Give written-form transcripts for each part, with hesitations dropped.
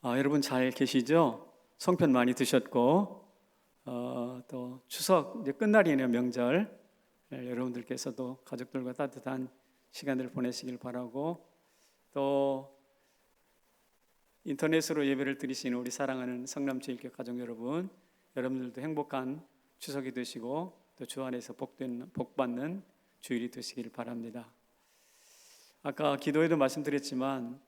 여러분 잘 계시죠? 성편 많이 드셨고 또 추석 이제 끝날이네요. 명절. 여러분들께서도 가족들과 따뜻한 시간을 보내시길 바라고, 또 인터넷으로 예배를 드리시는 우리 사랑하는 성남제일교회 가족 여러분, 여러분들도 행복한 추석이 되시고 또 주 안에서 복받는 주일이 되시길 바랍니다. 아까 기도에도 말씀드렸지만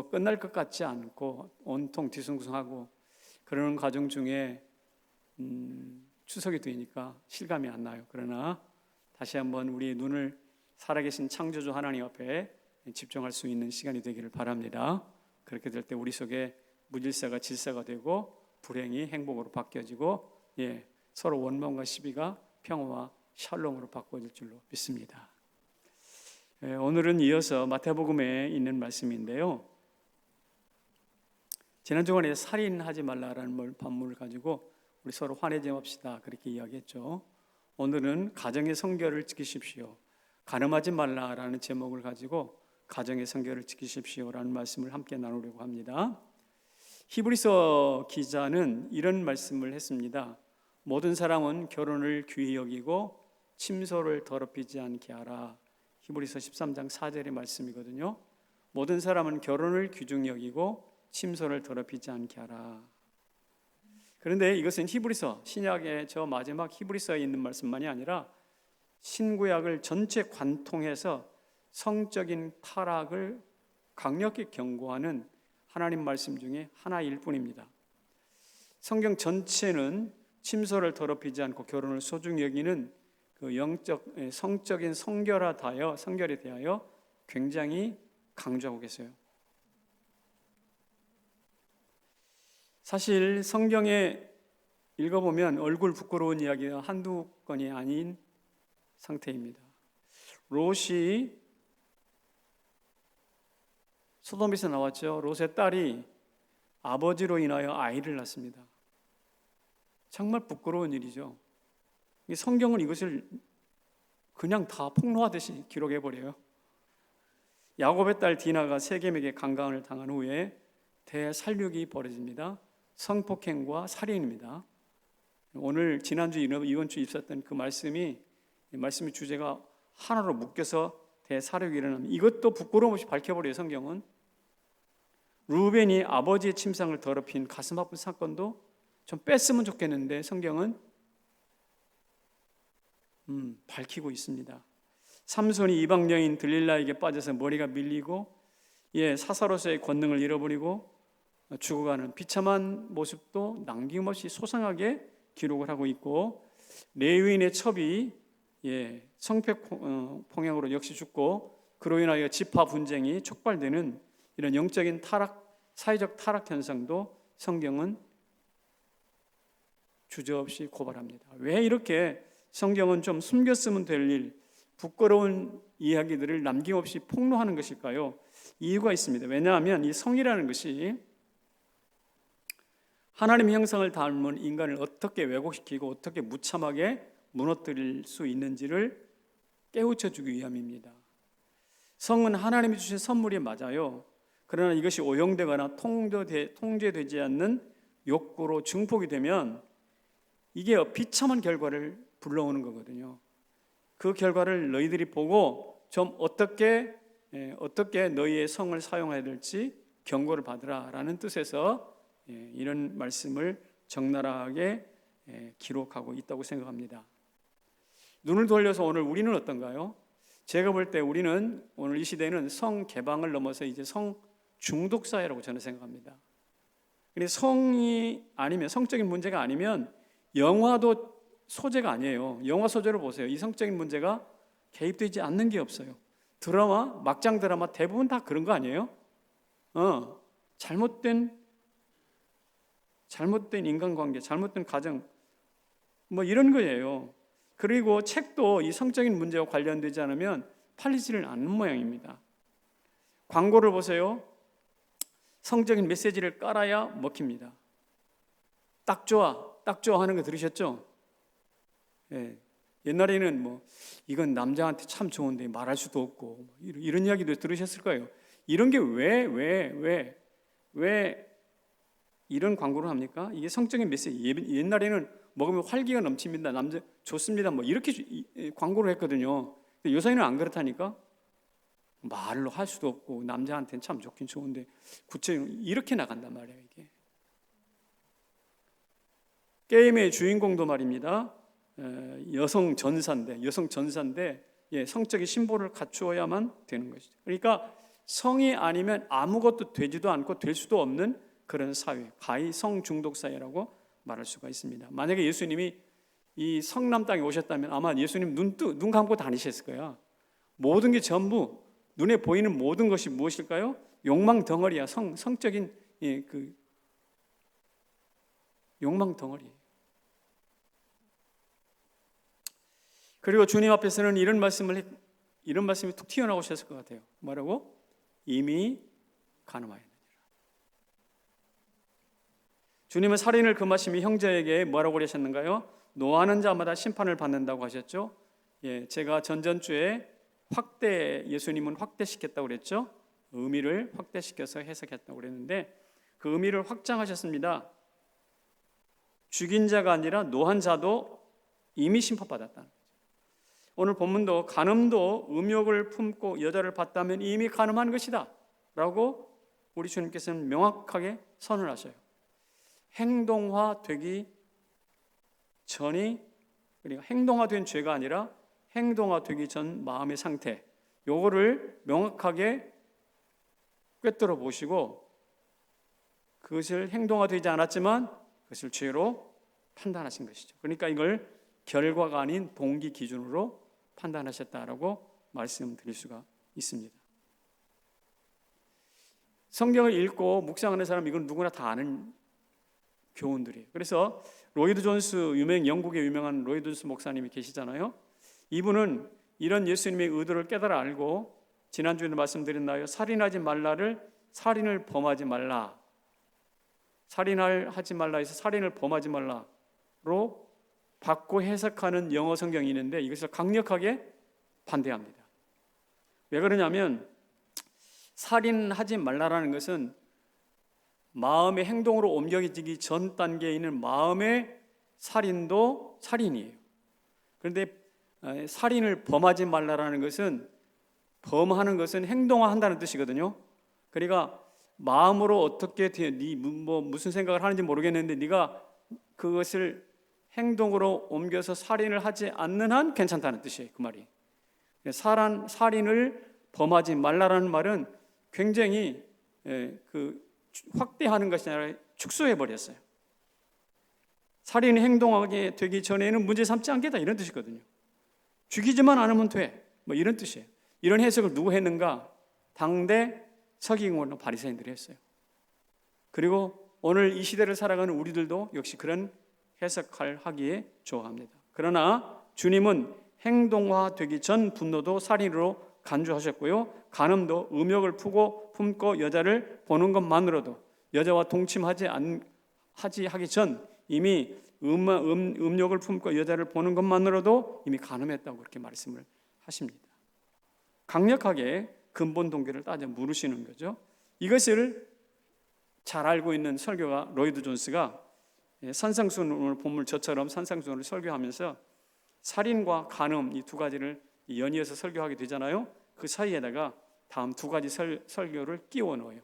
끝날 것 같지 않고 온통 뒤숭숭하고 그러는 과정 중에 추석이 되니까 실감이 안 나요. 그러나 다시 한번 우리의 눈을 살아계신 창조주 하나님 앞에 집중할 수 있는 시간이 되기를 바랍니다. 그렇게 될 때 우리 속에 무질서가 질서가 되고 불행이 행복으로 바뀌어지고 서로 원망과 시비가 평화와 샬롬으로 바꿔질 줄로 믿습니다. 오늘은 이어서 마태복음에 있는 말씀인데요, 지난 주간에 살인하지 말라라는 반문을 가지고 우리 서로 화내지 맙시다 그렇게 이야기했죠. 오늘은 가정의 성결을 지키십시오, 간음하지 말라라는 제목을 가지고 가정의 성결을 지키십시오라는 말씀을 함께 나누려고 합니다. 히브리서 기자는 이런 말씀을 했습니다. 모든 사람은 결혼을 귀히 여기고 침소를 더럽히지 않게 하라. 히브리서 13장 4절의 말씀이거든요. 모든 사람은 결혼을 귀중히 여기고 침소를 더럽히지 않게 하라. 그런데 이것은 히브리서, 신약의 저 마지막 히브리서에 있는 말씀만이 아니라 신구약을 전체 관통해서 성적인 타락을 강력히 경고하는 하나님 말씀 중에 하나일 뿐입니다. 성경 전체는 침소를 더럽히지 않고 결혼을 소중히 여기는 그 성적인 성결에 대하여 굉장히 강조하고 계세요. 사실 성경에 읽어보면 얼굴 부끄러운 이야기가 한두 건이 아닌 상태입니다. 롯이 소돔에서 나왔죠. 롯의 딸이 아버지로 인하여 아이를 낳습니다. 정말 부끄러운 일이죠. 성경은 이것을 그냥 다 폭로하듯이 기록해버려요. 야곱의 딸 디나가 세겜에게 강간을 당한 후에 대살육이 벌어집니다. 성폭행과 살인입니다. 오늘 지난주 이번 주 있었던 그 말씀의 주제가 하나로 묶여서 대살육이 일어납니다. 이것도 부끄러움 없이 밝혀버려요. 성경은 루벤이 아버지의 침상을 더럽힌 가슴 아픈 사건도 좀 뺐으면 좋겠는데 성경은 밝히고 있습니다. 삼손이 이방 여인 들릴라에게 빠져서 머리가 밀리고 사사로서의 권능을 잃어버리고 죽어가는 비참한 모습도 남김없이 소상하게 기록을 하고 있고, 레위인의 첩이 성폭행으로 역시 죽고 그로 인하여 지파 분쟁이 촉발되는 이런 영적인 사회적 타락 현상도 성경은 주저없이 고발합니다. 왜 이렇게 성경은 좀 숨겼으면 될 일, 부끄러운 이야기들을 남김없이 폭로하는 것일까요? 이유가 있습니다. 왜냐하면 이 성이라는 것이 하나님의 형상을 닮은 인간을 어떻게 왜곡시키고 어떻게 무참하게 무너뜨릴 수 있는지를 깨우쳐주기 위함입니다. 성은 하나님이 주신 선물이 맞아요. 그러나 이것이 오용되거나 통제되지 않는 욕구로 증폭이 되면 이게 비참한 결과를 불러오는 거거든요. 그 결과를 너희들이 보고 좀 어떻게 너희의 성을 사용해야 될지 경고를 받으라 라는 뜻에서 이런 말씀을 적나라하게 기록하고 있다고 생각합니다. 눈을 돌려서 오늘 우리는 어떤가요? 제가 볼 때 우리는 오늘 이 시대는 성 개방을 넘어서 이제 성 중독 사회라고 저는 생각합니다. 근데 성이 아니면, 성적인 문제가 아니면 영화도 소재가 아니에요. 영화 소재로 보세요. 이 성적인 문제가 개입되지 않는 게 없어요. 막장 드라마 대부분 다 그런 거 아니에요? 잘못된 인간관계, 잘못된 가정, 이런 거예요. 그리고 책도 이 성적인 문제와 관련되지 않으면 팔리지를 않는 모양입니다. 광고를 보세요. 성적인 메시지를 깔아야 먹힙니다. 딱 좋아 하는 거 들으셨죠? 옛날에는 이건 남자한테 참 좋은데 말할 수도 없고 이런 이야기도 들으셨을 거예요. 이런 게 왜 이런 광고를 합니까? 이게 성적인 메시지. 옛날에는 먹으면 활기가 넘칩니다. 남자 좋습니다. 뭐 이렇게 광고를 했거든요. 근데 요새는 안 그렇다니까. 말로 할 수도 없고 남자한테는 참 좋긴 좋은데 구체적으로 이렇게 나간단 말이에요. 이게 게임의 주인공도 말입니다. 여성 전사인데 성적인 심보를 갖추어야만 되는 것이죠. 그러니까 성이 아니면 아무것도 되지도 않고 될 수도 없는 그런 사회, 가히 성중독 사회라고 말할 수가 있습니다. 만약에 예수님이 이 성남 땅에 오셨다면 아마 예수님 눈 감고 다니셨을 거야. 모든 게 전부 눈에 보이는 모든 것이 무엇일까요? 욕망 덩어리야. 성적인 그 욕망 덩어리. 그리고 주님 앞에서는 이런 말씀이 툭 튀어나오셨을 것 같아요. 뭐라고? 이미 가늠하였느니라. 주님은 살인을 금하심이 형제에게 뭐라고 그러셨는가요? 노하는 자마다 심판을 받는다고 하셨죠. 제가 전전주에 예수님은 확대시켰다고 그랬죠. 의미를 확대시켜서 해석했다고 그랬는데 그 의미를 확장하셨습니다. 죽인 자가 아니라 노한 자도 이미 심판받았다는 거죠. 오늘 본문도 간음도 음욕을 품고 여자를 봤다면 이미 간음한 것이다 라고 우리 주님께서는 명확하게 선언하셔요. 행동화되기 전이, 그러니까 행동화된 죄가 아니라 행동화되기 전 마음의 상태, 요거를 명확하게 꿰뚫어 보시고 그것을 행동화되지 않았지만 그것을 죄로 판단하신 것이죠. 그러니까 이걸 결과가 아닌 동기 기준으로 판단하셨다라고 말씀드릴 수가 있습니다. 성경을 읽고 묵상하는 사람 이건 누구나 다 아는 교훈들이에요. 그래서 로이드 존스, 영국의 유명한 로이드 존스 목사님이 계시잖아요. 이분은 이런 예수님의 의도를 깨달아 알고 지난주에도 말씀드렸나요? 살인하지 말라를 살인을 범하지 말라, 살인하지 말라 해서 살인을 범하지 말라로 바꿔 해석하는 영어 성경이 있는데 이것을 강력하게 반대합니다. 왜 그러냐면 살인하지 말라라는 것은 마음의 행동으로 옮겨지기 전 단계에 있는 마음의 살인도 살인이에요. 그런데 살인을 범하지 말라라는 것은 범하는 것은 행동화한다는 뜻이거든요. 그러니까 마음으로 어떻게 무슨 생각을 하는지 모르겠는데 네가 그것을 행동으로 옮겨서 살인을 하지 않는 한 괜찮다는 뜻이에요. 그 말이. 살인을 범하지 말라라는 말은 굉장히 확대하는 것이 아니라 축소해 버렸어요. 살인 행동하게 되기 전에는 문제 삼지 않겠다 이런 뜻이거든요. 죽이지만 않으면 돼. 뭐 이런 뜻이에요. 이런 해석을 누구 했는가? 당대 서기관과 바리새인들이 했어요. 그리고 오늘 이 시대를 살아가는 우리들도 역시 그런 해석을 하기에 좋아합니다. 그러나 주님은 행동화되기 전 분노도 살인으로 간주하셨고요. 간음도 음욕을 품고 여자를 보는 것만으로도 여자와 동침하지 하기 전 이미 음욕을 품고 여자를 보는 것만으로도 이미 간음했다고 그렇게 말씀을 하십니다. 강력하게 근본 동기를 따져 물으시는 거죠. 이것을 잘 알고 있는 설교가 로이드 존스가 산상수훈, 본문 저처럼 산상수훈을 설교하면서 살인과 간음 이 두 가지를 연이어서 설교하게 되잖아요. 그 사이에다가 다음 두 가지 설교를 끼워 넣어요.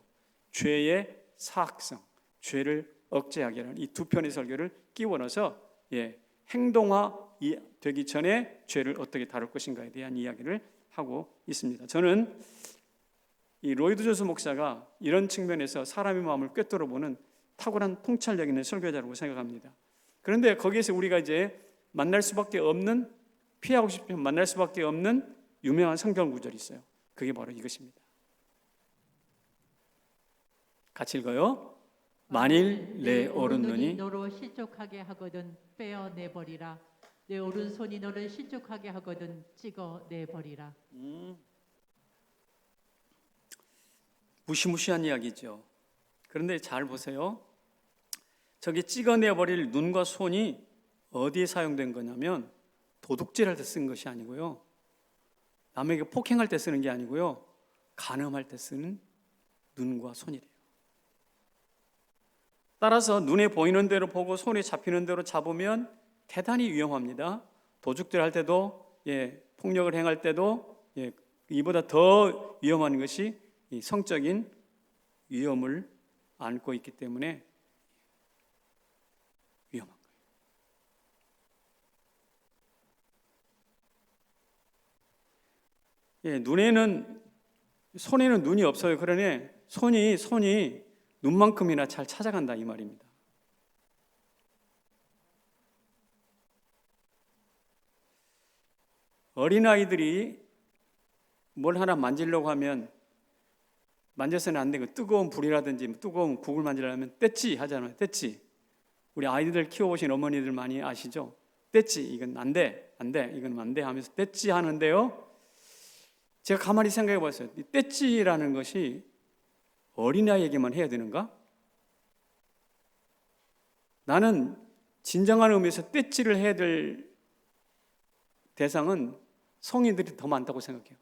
죄의 사악성, 죄를 억제하게 하는 이 두 편의 설교를 끼워 넣어서 행동화 되기 전에 죄를 어떻게 다룰 것인가에 대한 이야기를 하고 있습니다. 저는 이 로이드 존스 목사가 이런 측면에서 사람의 마음을 꿰뚫어 보는 탁월한 통찰력 있는 설교자라고 생각합니다. 그런데 거기에서 우리가 이제 만날 수밖에 없는, 피하고 싶으면 만날 수밖에 없는 유명한 성경 구절이 있어요. 그게 바로 이것입니다. 같이 읽어요. 만일 내 오른눈이 너로 실족하게 하거든 빼어내버리라. 내 오른손이 너를 실족하게 하거든 찍어내버리라. 무시무시한 이야기죠. 그런데 잘 보세요. 저기 찍어내버릴 눈과 손이 어디에 사용된 거냐면 도둑질할 때 쓴 것이 아니고요, 남에게 폭행할 때 쓰는 게 아니고요, 간음할 때 쓰는 눈과 손이래요. 따라서 눈에 보이는 대로 보고 손에 잡히는 대로 잡으면 대단히 위험합니다. 도둑질 할 때도, 폭력을 행할 때도, 이보다 더 위험한 것이 이 성적인 위험을 안고 있기 때문에 위험한 거예요. 손에는 눈이 없어요. 그러니 손이 눈만큼이나 잘 찾아간다 이 말입니다. 어린아이들이 뭘 하나 만지려고 하면 만져서는 안 되고 뜨거운 불이라든지 뜨거운 국을 만지려면 뗐지 하잖아요. 뗐지. 우리 아이들 키워보신 어머니들 많이 아시죠? 뗐지. 이건 안 돼. 이건 안 돼 하면서 뗐지 하는데요. 제가 가만히 생각해 봤어요. 이 뗐지라는 것이 어린아이에게만 해야 되는가? 나는 진정한 의미에서 뗐지를 해야 될 대상은 성인들이 더 많다고 생각해요.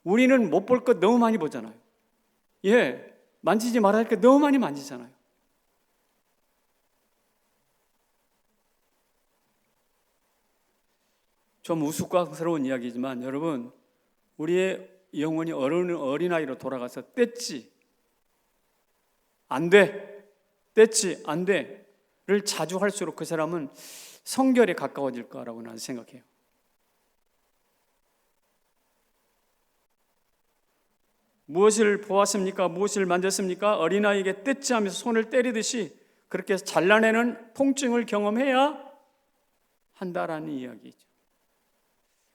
우리는 못 볼 것 너무 많이 보잖아요. 만지지 말아야 할 것 너무 많이 만지잖아요. 좀 우스꽝스러운 이야기지만 여러분, 우리의 영혼이 어린아이로 돌아가서 뗐지 안 돼, 뗐지 안 돼를 자주 할수록 그 사람은 성결에 가까워질 거라고 나는 생각해요. 무엇을 보았습니까? 무엇을 만졌습니까? 어린아이에게 뗐지 하면서 손을 때리듯이 그렇게 해서 잘라내는 통증을 경험해야 한다라는 이야기죠.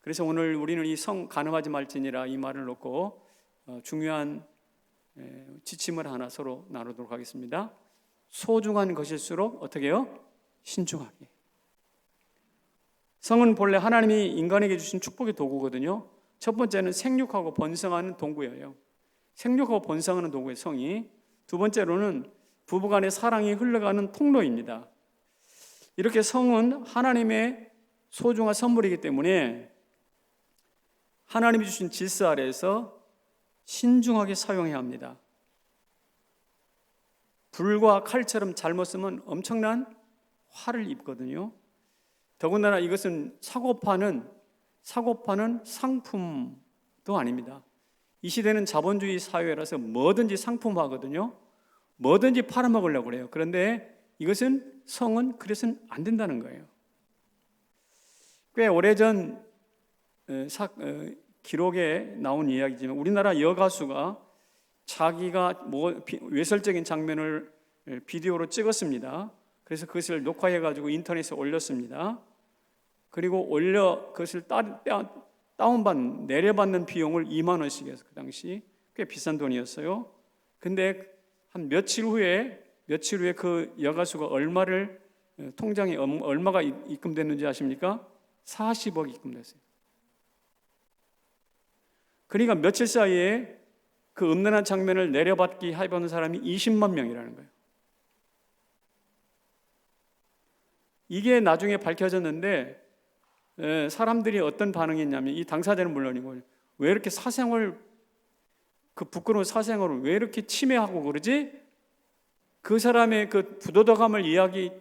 그래서 오늘 우리는 이 가늠하지 말지니라 이 말을 놓고 중요한 지침을 하나 서로 나누도록 하겠습니다. 소중한 것일수록 어떻게 해요? 신중하게. 성은 본래 하나님이 인간에게 주신 축복의 도구거든요. 첫 번째는 생육하고 번성하는 도구예요. 생육하고 번성하는 도구의 성이. 두 번째로는 부부간의 사랑이 흘러가는 통로입니다. 이렇게 성은 하나님의 소중한 선물이기 때문에 하나님이 주신 질서 아래에서 신중하게 사용해야 합니다. 불과 칼처럼 잘못 쓰면 엄청난 화를 입거든요. 더군다나 이것은 사고 파는 상품도 아닙니다. 이 시대는 자본주의 사회라서 뭐든지 상품화거든요. 뭐든지 팔아먹으려고 그래요. 그런데 이것은 성은 그래서는 안 된다는 거예요. 꽤 오래전 기록에 나온 이야기지만 우리나라 여가수가 자기가 외설적인 장면을 비디오로 찍었습니다. 그래서 그것을 녹화해가지고 인터넷에 올렸습니다. 그리고 그것을 내려받는 비용을 2만 원씩 해서 그 당시 꽤 비싼 돈이었어요. 근데 한 며칠 후에 그 여가수가 통장에 얼마가 입금됐는지 아십니까? 40억 입금됐어요. 그러니까 며칠 사이에 그 음란한 장면을 내려받기 해보는 사람이 20만 명이라는 거예요. 이게 나중에 밝혀졌는데 사람들이 어떤 반응이었냐면 이 당사자는 물론이고 왜 이렇게 그 부끄러운 사생활을 왜 이렇게 침해하고 그러지? 그 사람의 그 부도덕함을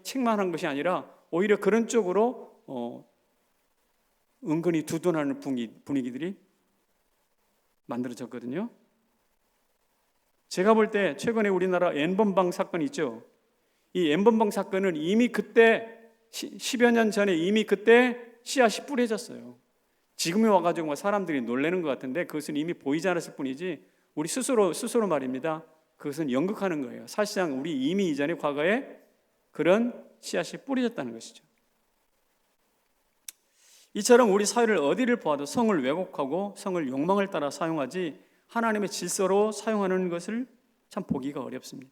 책망한 것이 아니라 오히려 그런 쪽으로 은근히 두둔하는 분위기들이 만들어졌거든요. 제가 볼 때 최근에 우리나라 N번방 사건 있죠. 이 N번방 사건은 이미 그때 10여 년 전에 이미 그때 씨앗이 뿌려졌어요. 지금에 와가지고 사람들이 놀라는 것 같은데 그것은 이미 보이지 않았을 뿐이지 우리 스스로 말입니다. 그것은 연극하는 거예요. 사실상 우리 이미 이전에 과거에 그런 씨앗이 뿌려졌다는 것이죠. 이처럼 우리 사회를 어디를 보아도 성을 왜곡하고 성을 욕망을 따라 사용하지 하나님의 질서로 사용하는 것을 참 보기가 어렵습니다.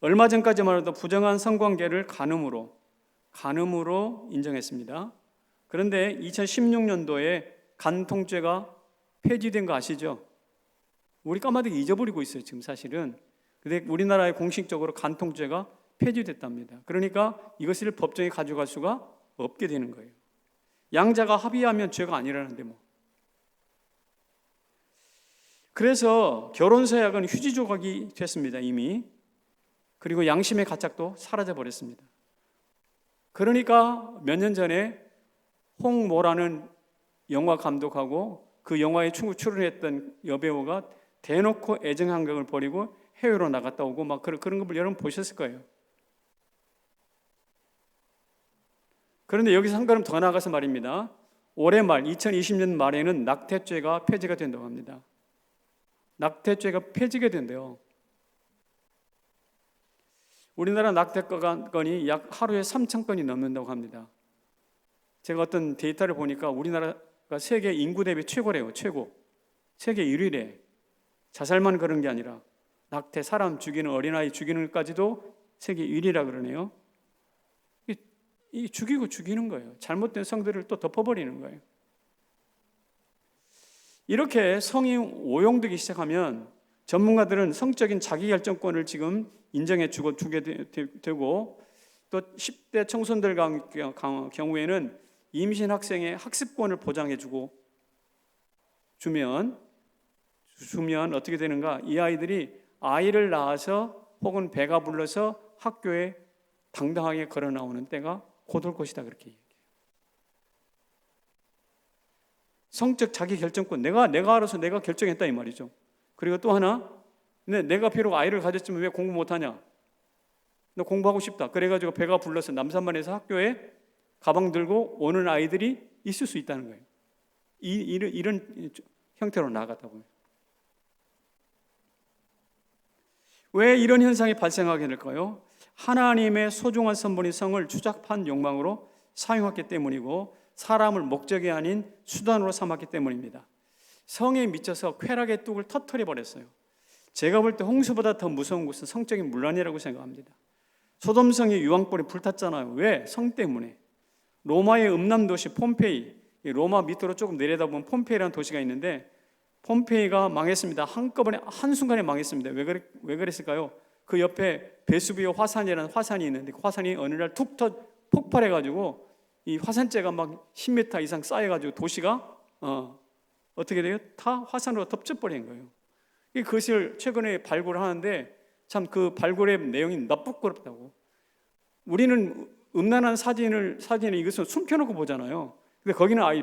얼마 전까지만 해도 부정한 성관계를 간음으로 인정했습니다. 그런데 2016년도에 간통죄가 폐지된 거 아시죠? 우리 까마득히 잊어버리고 있어요, 지금 사실은. 근데 우리나라에 공식적으로 간통죄가 폐지됐답니다. 그러니까 이것을 법정에 가져갈 수가 없게 되는 거예요. 양자가 합의하면 죄가 아니라는데 뭐. 그래서 결혼서약은 휴지 조각이 됐습니다, 이미. 그리고 양심의 가책도 사라져 버렸습니다. 그러니까 몇 년 전에 홍모라는 영화 감독하고 그 영화에 출연했던 여배우가 대놓고 애정한경을 버리고 해외로 나갔다 오고 막 그런 걸 여러분 보셨을 거예요. 그런데 여기서 한 걸음 더 나가서 말입니다. 올해 말 2020년 말에는 낙태죄가 폐지가 된다고 합니다. 낙태죄가 폐지가 된대요. 우리나라 낙태건이 약 하루에 3,000건이 넘는다고 합니다. 제가 어떤 데이터를 보니까 우리나라가 세계 인구 대비 최고래요. 최고. 세계 1위래. 자살만 그런 게 아니라 낙태, 사람 죽이는, 어린아이 죽이는 것까지도 세계 1위라 그러네요. 이 죽이는 거예요. 잘못된 성들을 또 덮어버리는 거예요. 이렇게 성이 오용되기 시작하면 전문가들은 성적인 자기결정권을 지금 인정해 주게 되고, 또 10대 청소년들 경우에는 임신 학생의 학습권을 보장해 주면 어떻게 되는가? 이 아이들이 아이를 낳아서 혹은 배가 불러서 학교에 당당하게 걸어 나오는 때가 곧 올 것이다, 그렇게 얘기해요. 성적 자기 결정권, 내가 알아서 내가 결정했다 이 말이죠. 그리고 또 하나, 내가 비록 아이를 가졌지만 왜 공부 못하냐? 너 공부하고 싶다. 그래가지고 배가 불러서 남산만에서 학교에 가방 들고 오는 아이들이 있을 수 있다는 거예요. 이런 형태로 나아갔다고요. 왜 이런 현상이 발생하게 될까요? 하나님의 소중한 선물인 성을 추잡한 욕망으로 사용했기 때문이고, 사람을 목적이 아닌 수단으로 삼았기 때문입니다. 성에 미쳐서 쾌락의 뚝을 터뜨려 버렸어요. 제가 볼 때 홍수보다 더 무서운 것은 성적인 문란이라고 생각합니다. 소돔성이 유황불에 불탔잖아요. 왜? 성 때문에. 로마의 음남도시 폼페이, 로마 밑으로 조금 내려다보면 폼페이라는 도시가 있는데, 폼페이가 망했습니다. 한꺼번에 한순간에 망했습니다. 왜 그랬을까요? 그 옆에 베수비오 화산이라는 화산이 있는데, 그 화산이 어느 날 툭 폭발해가지고 이 화산재가 막 10m 이상 쌓여가지고 도시가 어떻게 돼요? 다 화산으로 덮쳐버린 거예요. 그것을 최근에 발굴을 하는데 참 그 발굴의 내용이 나쁘고럽다고. 우리는 음란한 사진을 이것을 숨겨놓고 보잖아요. 근데 거기는 아예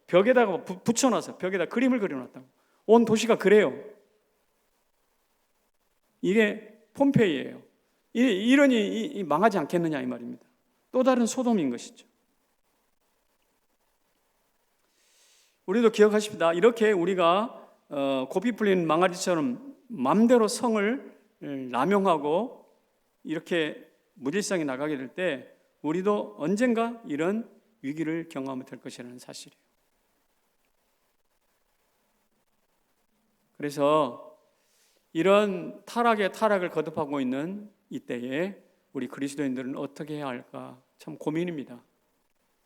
벽에다가 붙여놔서 벽에다 그림을 그려놨다고. 온 도시가 그래요. 이게 폼페이예요. 이러니 망하지 않겠느냐 이 말입니다. 또 다른 소돔인 것이죠. 우리도 기억하십시다. 이렇게 우리가 고삐 풀린 망아지처럼 마음대로 성을 남용하고 이렇게 무질서하게 나가게 될 때 우리도 언젠가 이런 위기를 경험하게 될 것이라는 사실이에요. 그래서 이런 타락을 거듭하고 있는 이때에 우리 그리스도인들은 어떻게 해야 할까? 참 고민입니다.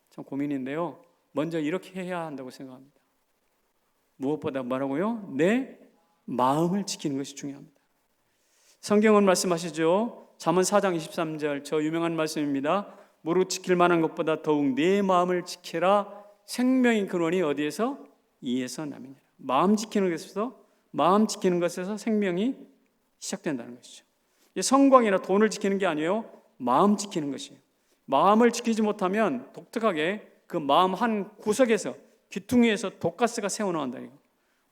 참 고민인데요. 먼저 이렇게 해야 한다고 생각합니다. 무엇보다 뭐라고요? 내 마음을 지키는 것이 중요합니다. 성경은 말씀하시죠. 잠언 4장 23절, 저 유명한 말씀입니다. 무릇 지킬 만한 것보다 더욱 내 마음을 지켜라. 생명의 근원이 어디에서? 이에서 남이니라. 마음 지키는 것에서 생명이 시작된다는 것이죠. 성광이나 돈을 지키는 게 아니에요. 마음 지키는 것이에요. 마음을 지키지 못하면 독특하게 그 마음 한 구석에서, 귀퉁이에서 독가스가 새어나온다.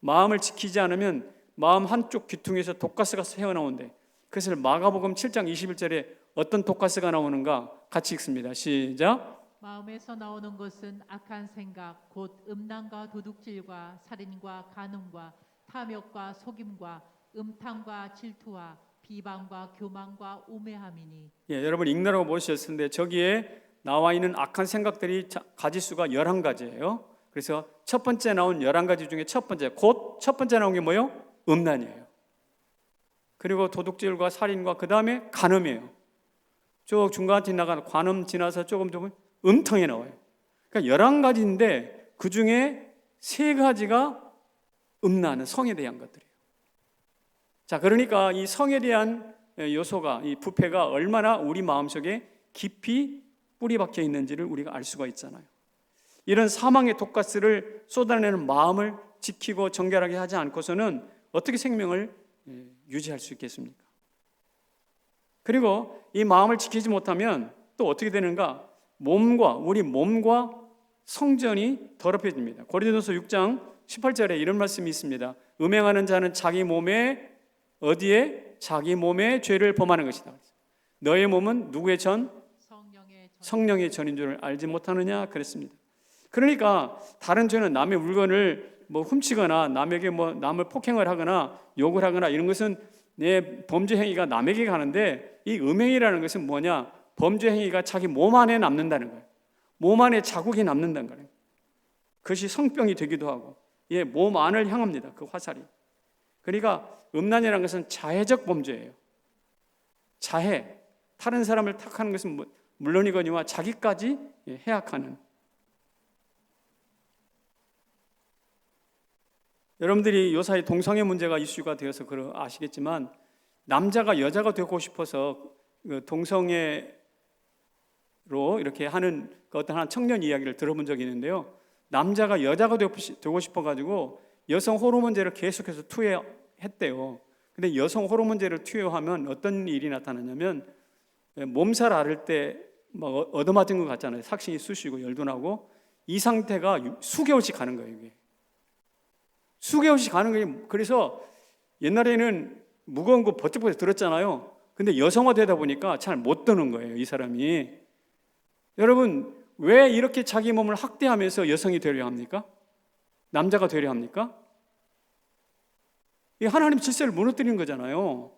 마음을 지키지 않으면 마음 한쪽 귀퉁이에서 독가스가 새어나온대. 그래서 마가복음 7장 21절에 어떤 독가스가 나오는가 같이 읽습니다. 시작. 마음에서 나오는 것은 악한 생각, 곧 음란과 도둑질과 살인과 간음과 탐욕과 속임과 음탕과 질투와 비방과 교만과 우매함이니. 여러분 읽느라고 보셨을 텐데 저기에 나와 있는 악한 생각들이 가지수가 11가지예요. 그래서 첫 번째 나온 11가지 중에 첫 번째 나온 게 뭐예요? 음란이에요. 그리고 도둑질과 살인과 그 다음에 간음이에요. 쭉 중간 지나가는 관음 지나서 조금 음탕이 나와요. 그러니까 11가지인데 그 중에 3가지가 음란은 성에 대한 것들이에요. 자, 그러니까 이 성에 대한 요소가, 이 부패가 얼마나 우리 마음속에 깊이 뿌리 박혀 있는지를 우리가 알 수가 있잖아요. 이런 사망의 독가스를 쏟아내는 마음을 지키고 정결하게 하지 않고서는 어떻게 생명을 유지할 수 있겠습니까? 그리고 이 마음을 지키지 못하면 또 어떻게 되는가? 우리 몸과 성전이 더럽혀집니다. 고린도서 6장 18절에 이런 말씀이 있습니다. 음행하는 자는 자기 몸에 어디에? 자기 몸에 죄를 범하는 것이다. 너의 몸은 누구의 전? 성령의 전인 줄을 알지 못하느냐 그랬습니다. 그러니까 다른 죄는 남의 물건을 훔치거나 남에게 남을 폭행을 하거나 욕을 하거나 이런 것은 내 범죄 행위가 남에게 가는데, 이 음행이라는 것은 뭐냐? 범죄 행위가 자기 몸 안에 남는다는 거예요. 몸 안에 자국이 남는다는 거예요. 그것이 성병이 되기도 하고, 몸 안을 향합니다. 그 화살이. 그러니까 음란이라는 것은 자해적 범죄예요. 자해. 다른 사람을 탓하는 것은 물론이거니와 자기까지 해악하는. 여러분들이 요사이 동성애 문제가 이슈가 되어서 아시겠지만, 남자가 여자가 되고 싶어서 동성애로 이렇게 하는 어떤 한 청년 이야기를 들어본 적이 있는데요. 남자가 여자가 되고 싶어가지고 여성 호르몬제를 계속해서 투여했대요. 근데 여성 호르몬제를 투여하면 어떤 일이 나타나냐면, 몸살 앓을 때 얻어맞은 것 같잖아요. 삭신이 쑤시고 열도 나고, 이 상태가 수개월씩 가는 거예요. 이게 수개월씩 가는 거예요. 그래서 옛날에는 무거운 거 버쩍버쩍 들었잖아요. 근데 여성화 되다 보니까 잘 못 드는 거예요, 이 사람이. 여러분, 왜 이렇게 자기 몸을 학대하면서 여성이 되려 합니까? 남자가 되려 합니까? 이 하나님 질서를 무너뜨리는 거잖아요.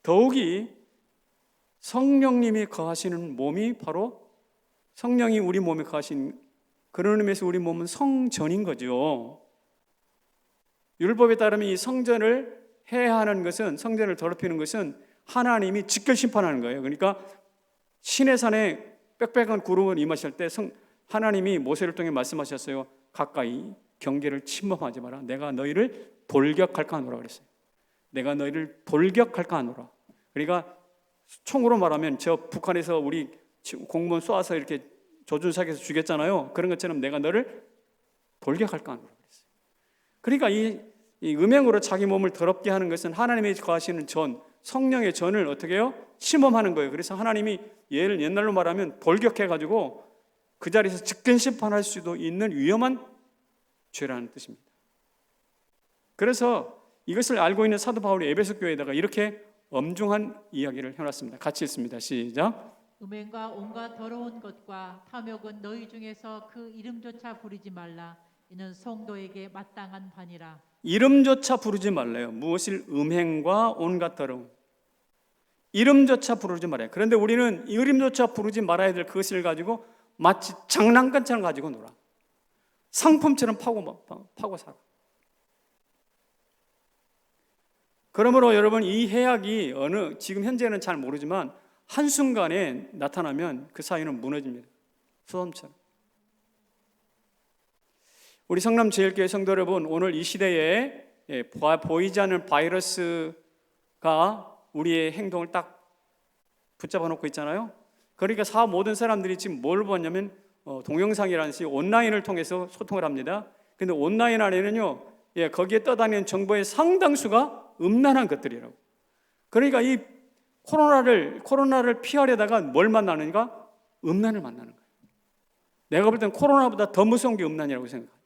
더욱이 성령님이 거하시는 몸이 바로, 성령이 우리 몸에 거하신, 그런 의미에서 우리 몸은 성전인 거죠. 율법에 따르면 이 성전을 해하는 것은, 성전을 더럽히는 것은 하나님이 직결 심판하는 거예요. 그러니까 신의 산에 빽빽한 구름을 임하실 때 하나님이 모세를 통해 말씀하셨어요. 가까이 경계를 침범하지 마라. 내가 너희를 돌격할까 하노라 그랬어요. 내가 너희를 돌격할까 하노라. 그러니까 총으로 말하면 저 북한에서 우리 공무원 쏘아서 이렇게 조준사격에서 죽였잖아요. 그런 것처럼 내가 너를 돌격할까 하노라 그랬어요. 그러니까 이 음행으로 자기 몸을 더럽게 하는 것은 하나님이 거하시는 전, 성령의 전을 어떻게 해요? 침범하는 거예요. 그래서 하나님이 옛날로 말하면 돌격해가지고 그 자리에서 직권 심판할 수도 있는 위험한 죄라는 뜻입니다. 그래서 이것을 알고 있는 사도 바울이 에베소 교회에다가 이렇게 엄중한 이야기를 해놨습니다. 같이 읽습니다. 시작. 음행과 온갖 더러운 것과 탐욕은 너희 중에서 그 이름조차 부르지 말라. 이는 성도에게 마땅한 바니라. 이름조차 부르지 말래요. 무엇을? 음행과 온갖 더러움. 이름조차 부르지 말아요. 그런데 우리는 이름조차 부르지 말아야 될 그것을 가지고 마치 장난감처럼 가지고 놀아. 상품처럼 파고 살아. 그러므로 여러분, 이 해악이 지금 현재는 잘 모르지만 한순간에 나타나면 그 사이는 무너집니다. 소돔처럼. 우리 성남제일교회 성도 여러분, 오늘 이 시대에 보이지 않는 바이러스가 우리의 행동을 딱 붙잡아 놓고 있잖아요. 그러니까 모든 사람들이 지금 뭘 보냐면 동영상이라는 시 온라인을 통해서 소통을 합니다. 근데 온라인 안에는요, 거기에 떠다니는 정보의 상당수가 음란한 것들이라고. 그러니까 이 코로나를 피하려다가 뭘 만나는가? 음란을 만나는 거예요. 내가 볼 땐 코로나보다 더 무서운 게 음란이라고 생각해요.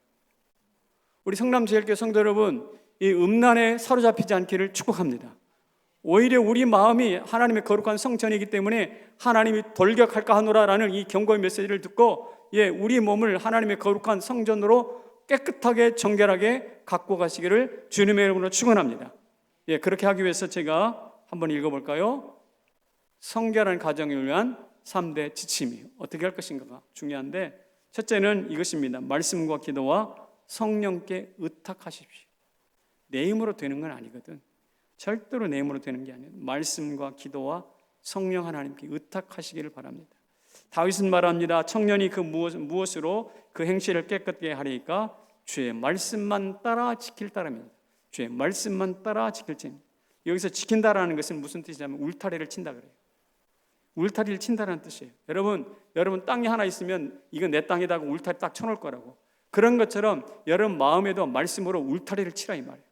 우리 성남제일교회 성도 여러분, 이 음란에 사로잡히지 않기를 축복합니다. 오히려 우리 마음이 하나님의 거룩한 성전이기 때문에 하나님이 돌격할까 하노라라는 이 경고의 메시지를 듣고 우리 몸을 하나님의 거룩한 성전으로 깨끗하게 정결하게 갖고 가시기를 주님의 이름으로 축원합니다. 그렇게 하기 위해서 제가 한번 읽어볼까요? 성결한 가정을 위한 3대 지침이 어떻게 할 것인가가 중요한데, 첫째는 이것입니다. 말씀과 기도와 성령께 의탁하십시오. 내 힘으로 되는 건 아니거든. 절대로 내 힘으로 되는 게 아니에요. 말씀과 기도와 성령 하나님께 의탁하시기를 바랍니다. 다윗은 말합니다. 청년이 그 무엇으로 그 행실을 깨끗게 하리까? 주의 말씀만 따라 지킬 따름입니다. 주의 말씀만 따라 지킬지. 여기서 지킨다라는 것은 무슨 뜻이냐면 울타리를 친다 그래요. 울타리를 친다라는 뜻이에요. 여러분 땅이 하나 있으면 이건 내 땅이다 하고 울타리 딱 쳐놓을 거라고. 그런 것처럼 여러분 마음에도 말씀으로 울타리를 치라 이 말이에요.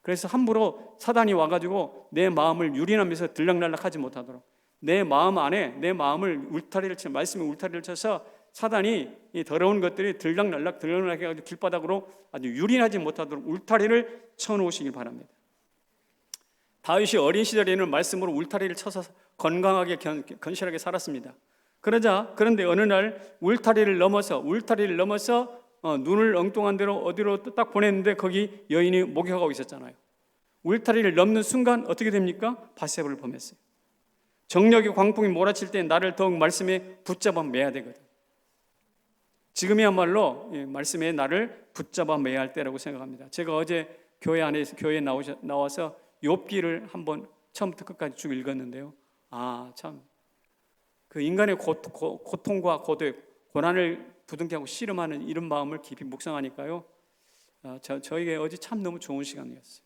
그래서 함부로 사단이 와가지고 내 마음을 유린하면서 들락날락하지 못하도록 내 마음 안에 내 마음을 울타리를 쳐 말씀의 울타리를 쳐서 사단이 이 더러운 것들이 들락날락 해가지고 길바닥으로 아주 유린하지 못하도록 울타리를 쳐놓으시길 바랍니다. 다윗이 어린 시절에는 말씀으로 울타리를 쳐서 건강하게 건실하게 살았습니다. 그런데 어느 날 울타리를 넘어서 눈을 엉뚱한 데로 어디로 딱 보냈는데 거기 여인이 목욕하고 있었잖아요. 울타리를 넘는 순간 어떻게 됩니까? 밧세바를 범했어요. 정력의 광풍이 몰아칠 때 나를 더욱 말씀에 붙잡아 매야 되거든. 지금이야말로 말씀에 나를 붙잡아 매야 할 때라고 생각합니다. 제가 어제 교회에 나와서 욥기를 한번 처음부터 끝까지 쭉 읽었는데요. 참 그 인간의 고통과 고난을 부둥켜 하고 씨름하는 이런 마음을 깊이 묵상하니까요. 저에게 어제 참 너무 좋은 시간이었어요.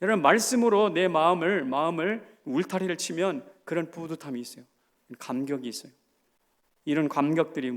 여러분, 말씀으로 내 마음을 울타리를 치면 그런 뿌듯함이 있어요. 감격이 있어요. 이런 감격들이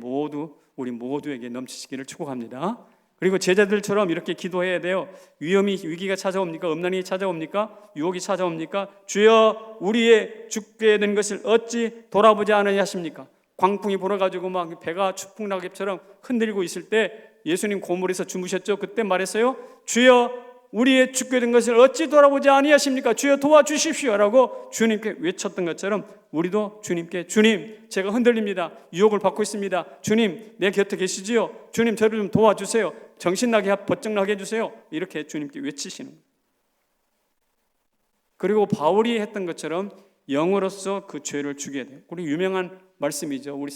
우리 모두에게 넘치시기를 축복합니다. 그리고 제자들처럼 이렇게 기도해야 돼요. 위기가 찾아옵니까? 음란이 찾아옵니까? 유혹이 찾아옵니까? 주여, 우리의 죽게 된 것을 어찌 돌아보지 않으냐 하십니까? 광풍이 불어가지고 막 배가 추풍낙엽처럼 흔들리고 있을 때 예수님 고물에서 주무셨죠? 그때 말했어요. 주여, 우리의 죽게 된 것을 어찌 돌아보지 아니하십니까? 주여 도와주십시오라고 주님께 외쳤던 것처럼 우리도 주님께, 주님, 제가 흔들립니다. 유혹을 받고 있습니다. 주님, 내 곁에 계시지요? 주님, 저를 좀 도와주세요. 정신나게 번쩍나게 해주세요. 이렇게 주님께 외치시는 거예요. 그리고 바울이 했던 것처럼 영으로서 그 죄를 죽여야 돼요. 우리 유명한 말씀이죠. 우리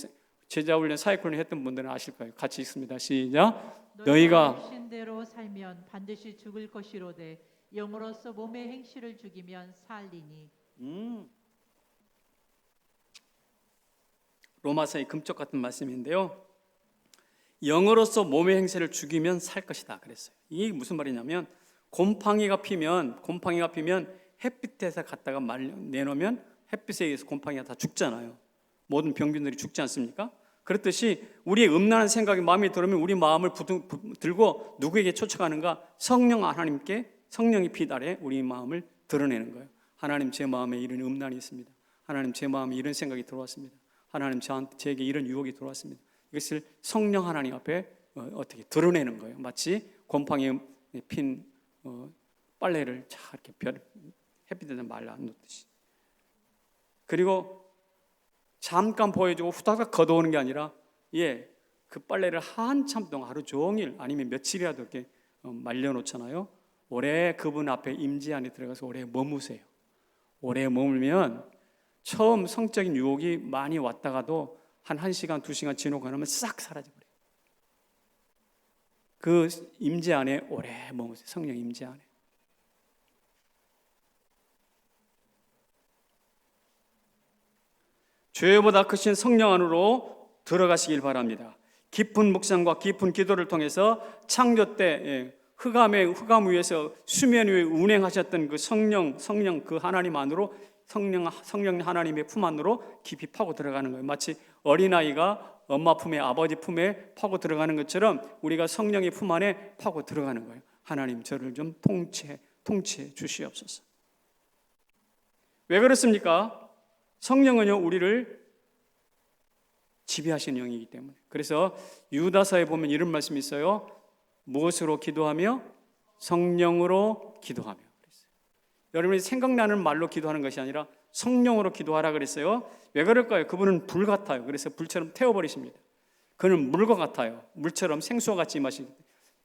제자훈련 사역훈련 했던 분들은 아실 거예요. 같이 읽습니다. 시작. 너희가 신대로 살면 반드시 죽을 것이로되 영으로서 몸의 행실을 죽이면 살리니. 로마서의 금쪽 같은 말씀인데요. 영으로서 몸의 행실을 죽이면 살 것이다 그랬어요. 이게 무슨 말이냐면 곰팡이가 피면 햇빛에서 갖다가 내놓으면 햇빛에 의해서 곰팡이가 다 죽잖아요. 모든 병균들이 죽지 않습니까? 그렇듯이 우리의 음란한 생각이 마음에 들으면 우리 마음을 들고 누구에게 쫓아가는가? 하나님께 성령의 빛 아래 우리 마음을 드러내는 거예요. 하나님, 제 마음에 이런 음란이 있습니다. 하나님, 제 마음에 이런 생각이 들어왔습니다. 하나님, 제게 이런 유혹이 들어왔습니다. 이것을 성령 하나님 앞에 어떻게 드러내는 거예요. 마치 곰팡이에 핀 빨래를 이렇게 햇빛에다 말라 놓듯이. 그리고 잠깐 보여주고 후다닥 걷어오는 게 아니라 그 빨래를 한참 동안 하루 종일 아니면 며칠이라도 이렇게 말려놓잖아요. 오래 그분 앞에 임재 안에 들어가서 오래 머무세요. 오래 머물면 처음 성적인 유혹이 많이 왔다가도 한 1시간, 2시간 지나고 나면 싹 사라져버려요. 그 임재 안에 오래 머무세요. 성령 임재 안에. 죄보다 크신 성령 안으로 들어가시길 바랍니다. 깊은 묵상과 깊은 기도를 통해서 창조 때 흑암 위에서 수면 위에 운행하셨던 그 성령 그 하나님 안으로 성령 하나님의 품 안으로 깊이 파고 들어가는 거예요. 마치 어린아이가 엄마 품에 아버지 품에 파고 들어가는 것처럼 우리가 성령의 품 안에 파고 들어가는 거예요. 하나님, 저를 좀 통치해 주시옵소서. 왜 그렇습니까? 성령은요, 우리를 지배하시는 영이기 때문에. 그래서 유다서에 보면 이런 말씀이 있어요. 무엇으로 기도하며? 성령으로 기도하며. 그랬어요. 여러분이 생각나는 말로 기도하는 것이 아니라 성령으로 기도하라 그랬어요. 왜 그럴까요? 그분은 불 같아요. 그래서 불처럼 태워버리십니다. 그는 물과 같아요. 물처럼 생수와 같이 마시기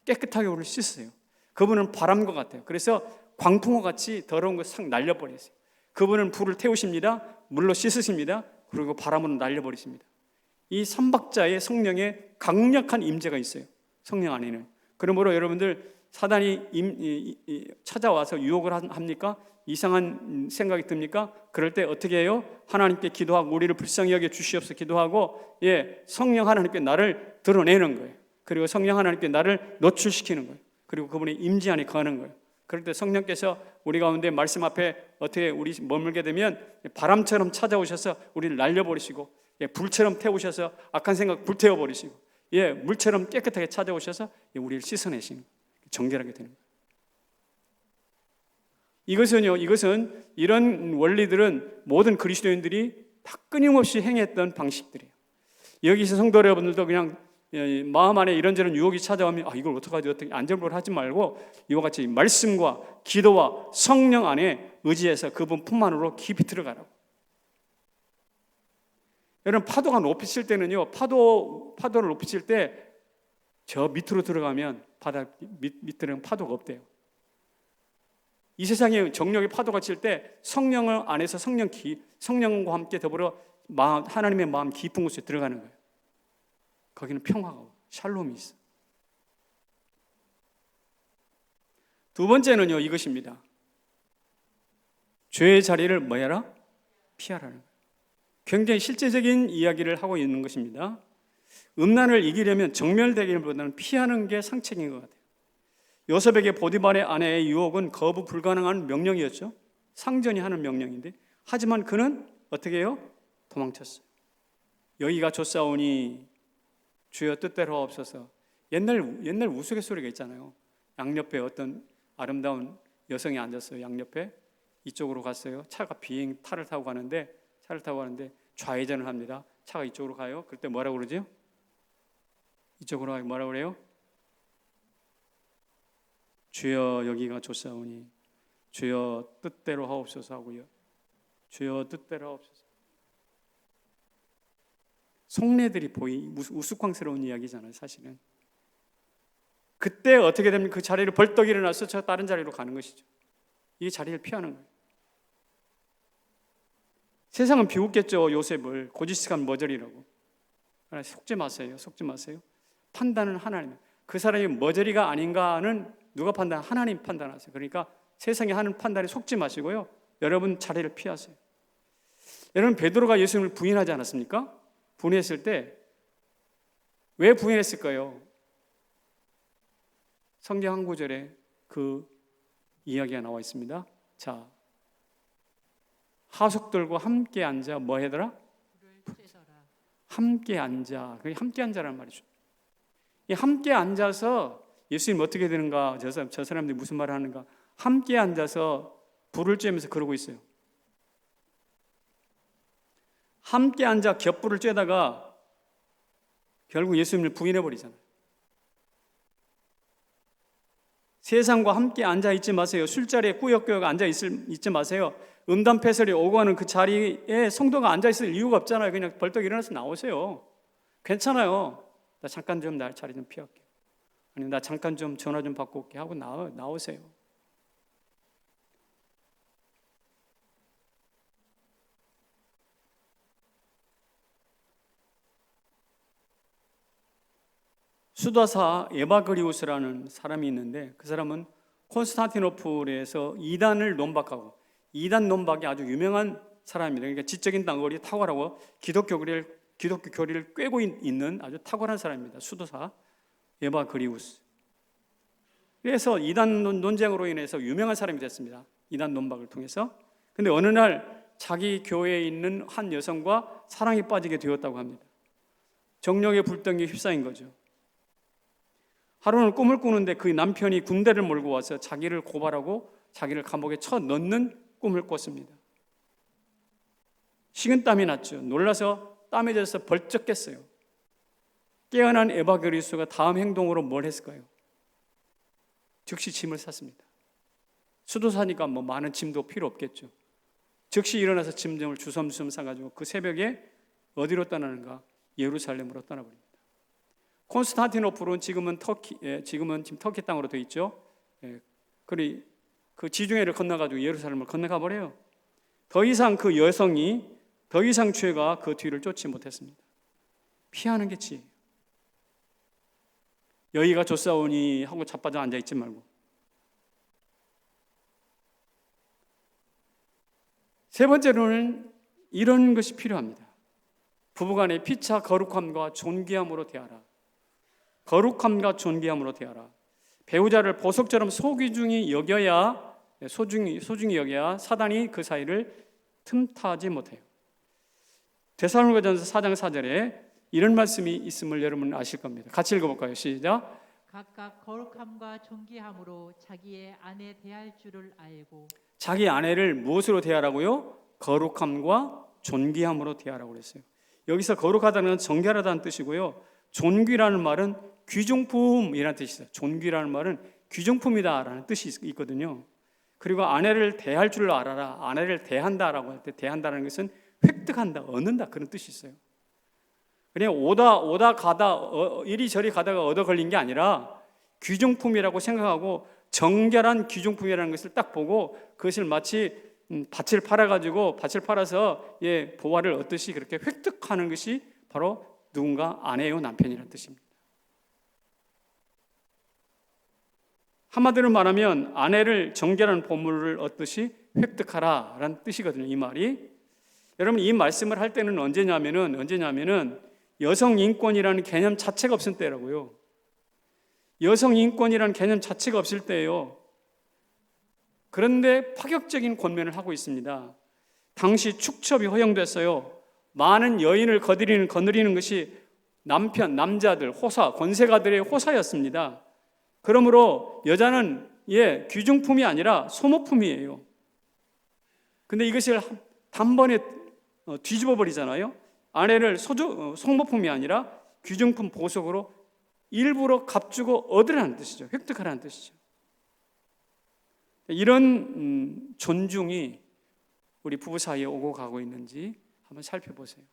깨끗하게 우리를 씻으세요. 그분은 바람과 같아요. 그래서 광풍과 같이 더러운 거 싹 날려버리세요. 그분은 불을 태우십니다. 물로 씻으십니다. 그리고 바람으로 날려버리십니다. 이 삼박자의 성령의 강력한 임재가 있어요. 성령 안에는. 그러므로 여러분들 사단이 찾아와서 유혹을 합니까? 이상한 생각이 듭니까? 그럴 때 어떻게 해요? 하나님께 기도하고 우리를 불쌍히 여겨 주시옵소서 기도하고 성령 하나님께 나를 드러내는 거예요. 그리고 성령 하나님께 나를 노출시키는 거예요. 그리고 그분의 임재 안에 거하는 거예요. 그럴 때 성령께서 우리 가운데 말씀 앞에 어떻게 우리 머물게 되면 바람처럼 찾아오셔서 우리를 날려버리시고 불처럼 태우셔서 악한 생각 불태워버리시고 예, 물처럼 깨끗하게 찾아오셔서 우리를 씻어내시는 거예요. 정결하게 되는 거예요. 이것은 이런 원리들은 모든 그리스도인들이 다 끊임없이 행했던 방식들이에요. 여기서 성도 여러분들도 그냥 마음 안에 이런저런 유혹이 찾아오면 이걸 어떻게 안절부절 하지 말고 이와 같이 말씀과 기도와 성령 안에 의지해서 그분 품만으로 깊이 들어가라고. 여러분, 파도가 높이칠 때는요, 파도를 높이칠 때 저 밑으로 들어가면 바다 밑에는 파도가 없대요. 이 세상에 정력의 파도가 칠 때 성령을 안에서 성령과 함께 더불어 하나님의 마음 깊은 곳에 들어가는 거예요. 거기는 평화가 샬롬이 있어. 두 번째는요, 이것입니다. 죄의 자리를 뭐 해라? 피하라는 거예요. 굉장히 실제적인 이야기를 하고 있는 것입니다. 음란을 이기려면 정멸되기보다는 피하는 게 상책인 것 같아요. 요셉에게 보디발의 아내의 유혹은 거부 불가능한 명령이었죠. 상전이 하는 명령인데, 하지만 그는 어떻게 해요? 도망쳤어요. 여기가 좁사오니 주여 뜻대로 하옵소서. 옛날 우스갯소리가 있잖아요. 양옆에 어떤 아름다운 여성이 앉았어요. 양옆에 이쪽으로 갔어요. 차가 차를 타고 가는데 좌회전을 합니다. 차가 이쪽으로 가요. 그때 뭐라고 그러죠? 이쪽으로 가요. 뭐라고 그래요? 주여 여기가 좁사오니 주여 뜻대로 하옵소서 하고요. 주여 뜻대로 하옵소서. 속내들이 우스꽝스러운 이야기잖아요, 사실은. 그때 어떻게 되면 그 자리를 벌떡 일어나서 저 다른 자리로 가는 것이죠. 이 자리를 피하는 거예요. 세상은 비웃겠죠, 요셉을. 고지식한 머저리라고. 그러나 속지 마세요. 판단은 하나님. 그 사람이 머저리가 아닌가는 누가 판단? 하나님 판단하세요. 그러니까 세상에 하는 판단에 속지 마시고요. 여러분 자리를 피하세요. 여러분, 베드로가 예수님을 부인하지 않았습니까? 부인했을 때 왜 부인했을까요? 성경 한 구절에 그 이야기가 나와 있습니다. 자, 하숙들과 함께 앉아 뭐 하더라? 함께 앉아. 그게 함께 앉아라는 말이죠. 이 함께 앉아서 예수님 어떻게 되는가? 저 사람들이 무슨 말을 하는가? 함께 앉아서 불을 쬐면서 그러고 있어요. 함께 앉아 겹불을 쬐다가 결국 예수님을 부인해버리잖아요. 세상과 함께 앉아 있지 마세요. 술자리에 꾸역꾸역 앉아 있지 마세요. 음담패설이 오고 하는 그 자리에 성도가 앉아 있을 이유가 없잖아요. 그냥 벌떡 일어나서 나오세요. 괜찮아요. 나 잠깐 좀 날 자리 좀 피할게. 아니, 나 잠깐 좀 전화 좀 받고 올게 하고 나오세요. 수도사 에바그리우스라는 사람이 있는데, 그 사람은 콘스탄티노플에서 이단을 논박하고, 이단 논박이 아주 유명한 사람입니다. 그러니까 지적인 단거리 탁월하고 기독교 교리를 꿰고 있는 아주 탁월한 사람입니다. 수도사 에바그리우스. 그래서 이단 논쟁으로 인해서 유명한 사람이 됐습니다. 이단 논박을 통해서. 근데 어느 날 자기 교회에 있는 한 여성과 사랑에 빠지게 되었다고 합니다. 정력의 불덩이에 휩싸인 거죠. 하루는 꿈을 꾸는데 그 남편이 군대를 몰고 와서 자기를 고발하고 자기를 감옥에 쳐 넣는 꿈을 꿨습니다. 식은땀이 났죠. 놀라서 땀에 젖어서 벌쩍 깼어요. 깨어난 에바그리우스가 다음 행동으로 뭘 했을까요? 즉시 짐을 쌌습니다. 수도사니까 뭐 많은 짐도 필요 없겠죠. 즉시 일어나서 짐을 주섬주섬 싸가지고 그 새벽에 어디로 떠나는가? 예루살렘으로 떠나버립니다. 콘스탄티노플은 지금 터키 땅으로 되어 있죠. 그리 그 지중해를 건너가지고 예루살렘을 건너가 버려요. 더 이상 그 여성이 더 이상 죄가 그 뒤를 쫓지 못했습니다. 피하는 게 지혜예요. 여기가 좁사오니 하고 자빠져 앉아 있지 말고. 세 번째로는 이런 것이 필요합니다. 부부간의 피차 거룩함과 존귀함으로 대하라. 거룩함과 존귀함으로 대하라. 배우자를 보석처럼 소중히 여겨야 사단이 그 사이를 틈타지 못해요. 데살로니가전서 4장 4절에 이런 말씀이 있음을 여러분 아실 겁니다. 같이 읽어볼까요? 시작. 각각 거룩함과 존귀함으로 자기의 아내 대할 줄을 알고. 자기 아내를 무엇으로 대하라고요? 거룩함과 존귀함으로 대하라고 그랬어요. 여기서 거룩하다는 건 정결하다는 뜻이고요. 존귀라는 말은 귀중품이라는 뜻이 있어요. 존귀라는 말은 귀중품이다라는 뜻이 있거든요. 그리고 아내를 대할 줄 알아라. 아내를 대한다라고 할 때 대한다는 것은 획득한다, 얻는다 그런 뜻이 있어요. 그냥 오다 가다 이리저리 가다가 얻어 걸린 게 아니라 귀중품이라고 생각하고 정결한 귀중품이라는 것을 딱 보고 그것을 마치 밭을 팔아서 보화를 얻듯이 그렇게 획득하는 것이 바로 누군가 아내요 남편이라는 뜻입니다. 한마디로 말하면 아내를 정결한 보물을 얻듯이 획득하라라는 뜻이거든요. 이 말이. 여러분 이 말씀을 할 때는 언제냐면은 여성 인권이라는 개념 자체가 없을 때라고요. 여성 인권이라는 개념 자체가 없을 때예요. 그런데 파격적인 권면을 하고 있습니다. 당시 축첩이 허용됐어요. 많은 여인을 거느리는 것이 남자들, 호사, 권세가들의 호사였습니다. 그러므로 여자는 귀중품이 아니라 소모품이에요. 근데 이것을 단번에 뒤집어 버리잖아요. 아내를 소모품이 아니라 귀중품 보석으로 일부러 값주고 얻으라는 뜻이죠. 획득하라는 뜻이죠. 이런 존중이 우리 부부 사이에 오고 가고 있는지 한번 살펴보세요.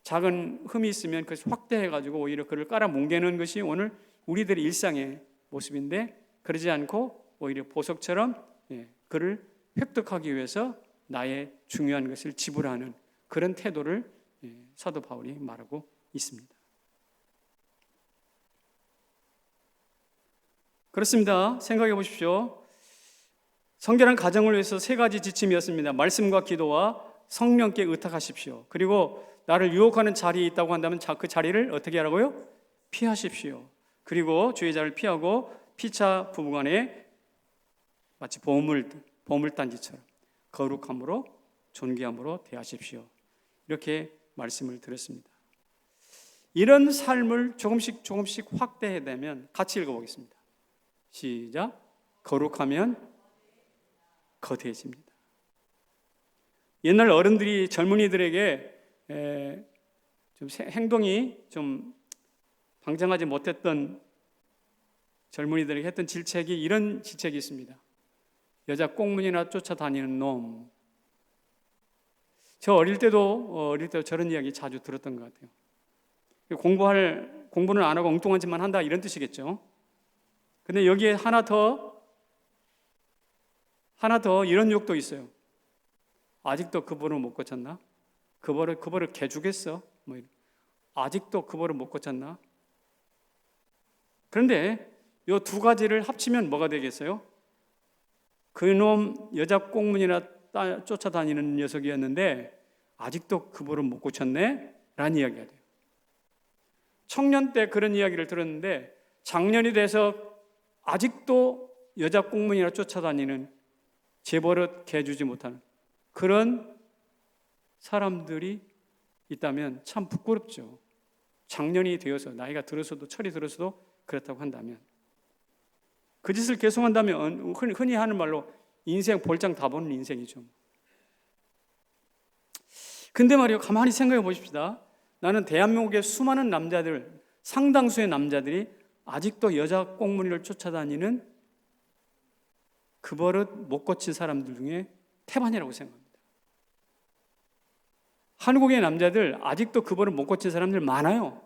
작은 흠이 있으면 그것을 확대해가지고 오히려 그를 깔아뭉개는 것이 오늘 우리들의 일상의 모습인데 그러지 않고 오히려 보석처럼 그를 획득하기 위해서 나의 중요한 것을 지불하는 그런 태도를 사도 바울이 말하고 있습니다. 그렇습니다. 생각해 보십시오. 성결한 가정을 위해서 세 가지 지침이었습니다. 말씀과 기도와 성령께 의탁하십시오. 그리고 나를 유혹하는 자리에 있다고 한다면 그 자리를 어떻게 하라고요? 피하십시오. 그리고 주의 자를 피하고 피차 부부간에 마치 보물단지처럼 거룩함으로 존귀함으로 대하십시오. 이렇게 말씀을 드렸습니다. 이런 삶을 조금씩 확대해내면 같이 읽어보겠습니다. 시작. 거룩하면 거대해집니다. 옛날 어른들이 젊은이들에게 좀 행동이 좀 방장하지 못했던 젊은이들에게 했던 질책이 이런 질책이 있습니다. 여자 꽁문이나 쫓아다니는 놈. 저 어릴 때도 저런 이야기 자주 들었던 것 같아요. 공부는 안 하고 엉뚱한 짓만 한다 이런 뜻이겠죠. 근데 여기에 하나 더 이런 욕도 있어요. 아직도 그 벌을 못 고쳤나? 그 벌을 개 주겠어? 아직도 그 벌을 못 고쳤나? 그런데 이 두 가지를 합치면 뭐가 되겠어요? 그놈 여자 꽁문이나 쫓아다니는 녀석이었는데 아직도 그 벌을 못 고쳤네? 라는 이야기가 돼요. 청년 때 그런 이야기를 들었는데 장년이 돼서 아직도 여자 꽁문이나 쫓아다니는 재벌을 개주지 못하는 그런 사람들이 있다면 참 부끄럽죠. 장년이 되어서 나이가 들어서도 철이 들어서도 그렇다고 한다면 그 짓을 계속한다면 흔히 하는 말로 인생 볼장 다 보는 인생이죠. 근데 말이요, 가만히 생각해 보십시다. 나는 대한민국의 수많은 남자들, 상당수의 남자들이 아직도 여자 꽁무니를 쫓아다니는 그 버릇 못 고친 사람들 중에 태반이라고 생각합니다. 한국의 남자들 아직도 그 버릇 못 고친 사람들 많아요.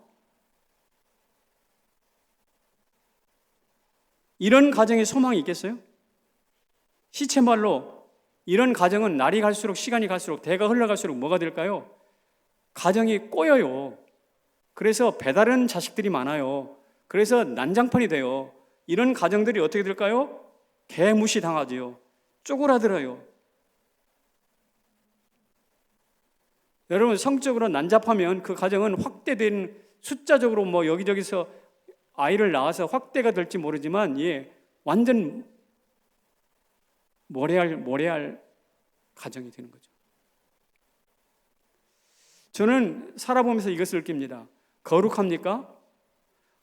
이런 가정에 소망이 있겠어요? 시체말로 이런 가정은 날이 갈수록 시간이 갈수록 대가 흘러갈수록 뭐가 될까요? 가정이 꼬여요. 그래서 배다른 자식들이 많아요. 그래서 난장판이 돼요. 이런 가정들이 어떻게 될까요? 개무시당하지요. 쪼그라들어요. 여러분 성적으로 난잡하면 그 가정은 확대된 숫자적으로 여기저기서 아이를 낳아서 확대가 될지 모르지만 완전 모래알 가정이 되는 거죠. 저는 살아보면서 이것을 느낍니다. 거룩합니까?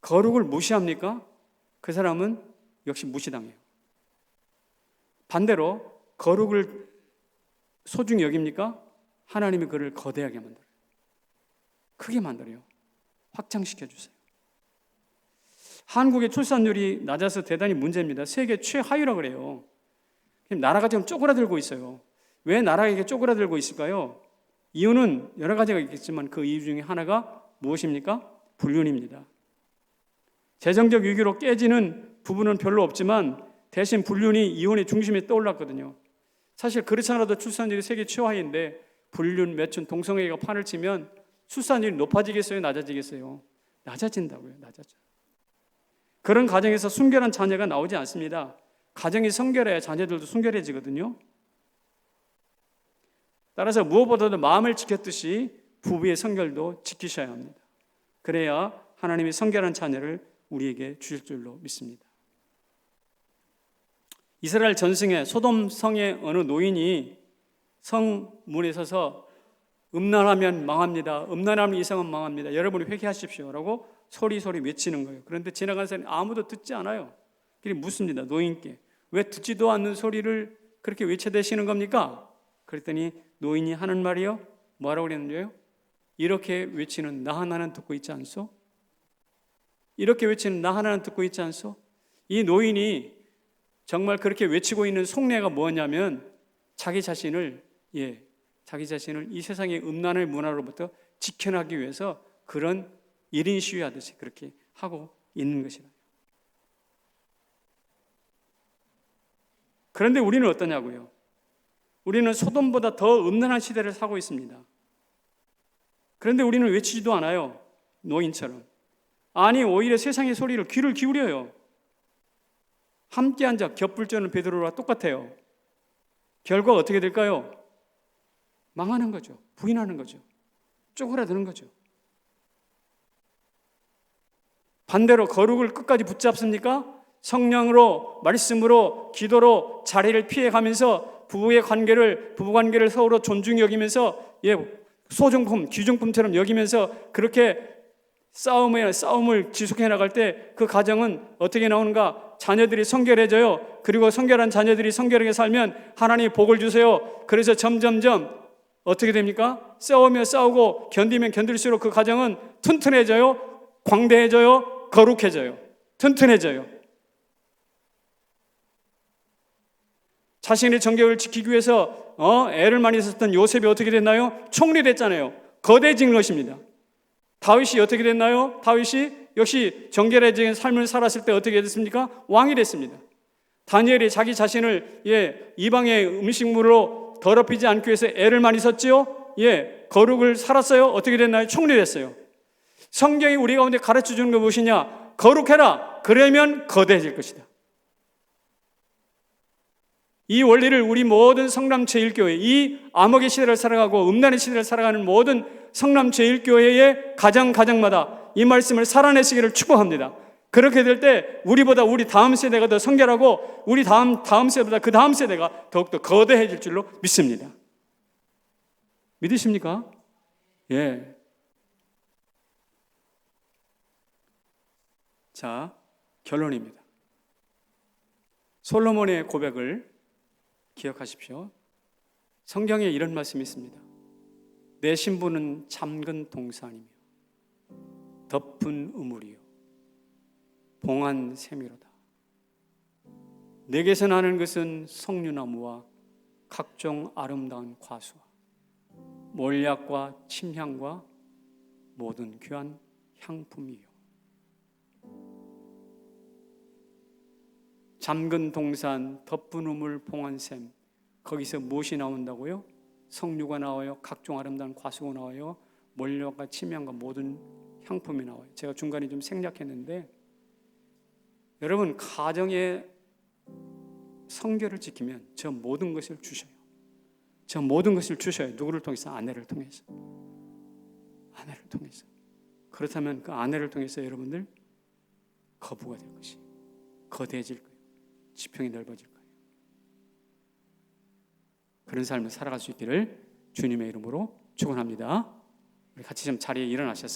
거룩을 무시합니까? 그 사람은 역시 무시당해요. 반대로 거룩을 소중히 여깁니까? 하나님이 그를 거대하게 만들어요. 크게 만들어요. 확장시켜주세요. 한국의 출산율이 낮아서 대단히 문제입니다. 세계 최하위라고 그래요. 나라가 지금 쪼그라들고 있어요. 왜 나라가 이렇게 쪼그라들고 있을까요? 이유는 여러 가지가 있겠지만 그 이유 중에 하나가 무엇입니까? 불륜입니다. 재정적 위기로 깨지는 부분은 별로 없지만 대신 불륜이 이혼의 중심에 떠올랐거든요. 사실 그렇지 않아도 출산율이 세계 최하위인데 불륜, 매춘, 동성애가 판을 치면 출산율이 높아지겠어요? 낮아지겠어요? 낮아진다고요. 낮아져. 그런 가정에서 순결한 자녀가 나오지 않습니다. 가정이 성결해야 자녀들도 순결해지거든요. 따라서 무엇보다도 마음을 지켰듯이 부부의 성결도 지키셔야 합니다. 그래야 하나님이 성결한 자녀를 우리에게 주실 줄로 믿습니다. 이스라엘 전승에 소돔 성의 어느 노인이 성문에 서서 음란하면 망합니다. 음란하면 이 성은 망합니다. 여러분이 회개하십시오 라고 소리소리 외치는 거예요. 그런데 지나간 사람이 아무도 듣지 않아요. 그래 묻습니다. 노인께. 왜 듣지도 않는 소리를 그렇게 외쳐대시는 겁니까? 그랬더니 노인이 하는 말이요. 뭐라고 그랬는데요? 이렇게 외치는 나 하나는 듣고 있지 않소? 이렇게 외치는 나 하나는 듣고 있지 않소? 이 노인이 정말 그렇게 외치고 있는 속내가 뭐냐면 자기 자신을 이 세상의 음란의 문화로부터 지켜나기 위해서 그런 1인 시위하듯이 그렇게 하고 있는 것이다. 그런데 우리는 어떠냐고요? 우리는 소돔보다 더 음란한 시대를 살고 있습니다. 그런데 우리는 외치지도 않아요. 노인처럼. 아니 오히려 세상의 소리를 귀를 기울여요. 함께 앉아 겹불전은 베드로와 똑같아요. 결과가 어떻게 될까요? 망하는 거죠. 부인하는 거죠. 쪼그라드는 거죠. 반대로 거룩을 끝까지 붙잡습니까? 성령으로, 말씀으로, 기도로 자리를 피해가면서 부부 관계를 서로 존중히 여기면서 소중품, 귀중품처럼 여기면서 그렇게 싸움을 지속해 나갈 때 그 가정은 어떻게 나오는가? 자녀들이 성결해져요. 그리고 성결한 자녀들이 성결하게 살면 하나님이 복을 주세요. 그래서 점점점 어떻게 됩니까? 싸우고 견디면 견딜수록 그 가정은 튼튼해져요. 광대해져요. 거룩해져요. 튼튼해져요. 자신의 정결을 지키기 위해서 애를 많이 썼던 요셉이 어떻게 됐나요? 총리됐잖아요. 거대해진 것입니다. 다윗이 어떻게 됐나요? 다윗이 역시 정결해진 삶을 살았을 때 어떻게 됐습니까? 왕이 됐습니다. 다니엘이 자기 자신을 이방의 음식물로 더럽히지 않기 위해서 애를 많이 썼지요? 거룩을 살았어요? 어떻게 됐나요? 총리 됐어요. 성경이 우리 가운데 가르쳐 주는 게 무엇이냐? 거룩해라. 그러면 거대해질 것이다. 이 원리를 우리 모든 성남 제1교회, 이 암흑의 시대를 살아가고 음란의 시대를 살아가는 모든 성남 제1교회의 가정마다 이 말씀을 살아내시기를 축복합니다. 그렇게 될 때 우리 다음 세대가 더 성결하고 우리 다음 세대보다 그 다음 세대가 더욱더 거대해질 줄로 믿습니다. 믿으십니까? 예. 자, 결론입니다. 솔로몬의 고백을 기억하십시오. 성경에 이런 말씀이 있습니다. 내 신부는 잠근 동산이며 덮은 우물이요 봉한 샘이로다. 내게서 나는 것은 석류나무와 각종 아름다운 과수와 몰약과 침향과 모든 귀한 향품이요. 잠근 동산, 덮은 우물, 봉한 샘. 거기서 무엇이 나온다고요? 석류가 나와요. 각종 아름다운 과수가 나와요. 몰약과 침향과 모든 향품이 나와요. 제가 중간에 좀 생략했는데 여러분 가정의 성결을 지키면 저 모든 것을 주셔요. 저 모든 것을 주셔요. 누구를 통해서? 아내를 통해서. 아내를 통해서. 그렇다면 그 아내를 통해서 여러분들 거부가 될 것이 거대해질 거예요. 지평이 넓어질 거예요. 그런 삶을 살아갈 수 있기를 주님의 이름으로 축원합니다. 우리 같이 좀 자리에 일어나셨어요.